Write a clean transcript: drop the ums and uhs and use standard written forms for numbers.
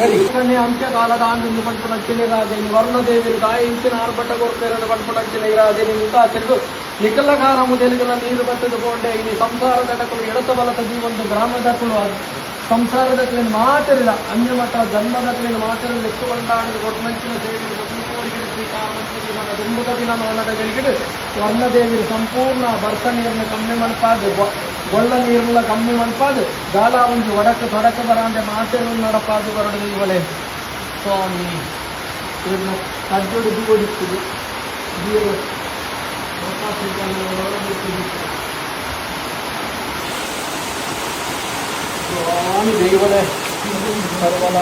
ಅಂತ್ಯಕಾಲದ ಆಂದು ಪಡ್ಪಡಚ್ಚಿನ ರಾಜನಿ ವರ್ಣದೇವಿ ತಾಯಿ ಇಂಚಿನ ಆರ್ಭಟ ಕೊಡ್ತೇನೆ ಪಡ್ಪಡಚ್ಚಿನ ರಾಜನಿ ಇಂತ ತಿರುಗು ನಿಖಲಕಾರము తెలుగున ನೀರು ಬತ್ತದ ಕೊಂಡೆ ಇಲ್ಲಿ ಸಂಸಾರದಕ್ಕಳು ಎಡತ ಬಲತ ಜೀವಂತ ಗ್ರಾಮದಕ್ಕಳು ಸಂಸಾರದಕ್ಕಲಿನ ಮಾತರಿಲ್ಲ ಅನ್ಯಮತ ಜನ್ಮದಕ್ಕಲಿನ ಮಾತರಿಲ್ಲ ಎತ್ತುಕೊಂಡಾಡಿದ ಕೊಟ್ಟಂಚಿನ ಸೇವೆ ದುಂಬುಕ ದಿನ ಮರಣದಗಳಿಗೆ ವರ್ಣದೇವಿ ಸಂಪೂರ್ಣ ಬರ್ತ ನೀರನ್ನ ಕಮ್ಮಿ ಮನಪಾದು ಒಳ್ಳ ನೀರನ್ನ ಕಮ್ಮಿ ಮನಪಾದು ಗಾಲ ಒಂದು ಒಡಕ್ಕೆ ತೊಡಕ್ಕೆ ಬರಾಂಡೆ ಮಾತೇನು ನಡಪಾದು ಬರಡು ಇವಳೆ ಸ್ವಾಮಿ ಇವ್ರನ್ನ ಕಡ್ಜೋಡು ದೂಡಿಸ್ತದೆ ದೇವರು ಸ್ವಾಮಿ ದೇವಳೆ ಸರ್ವಲ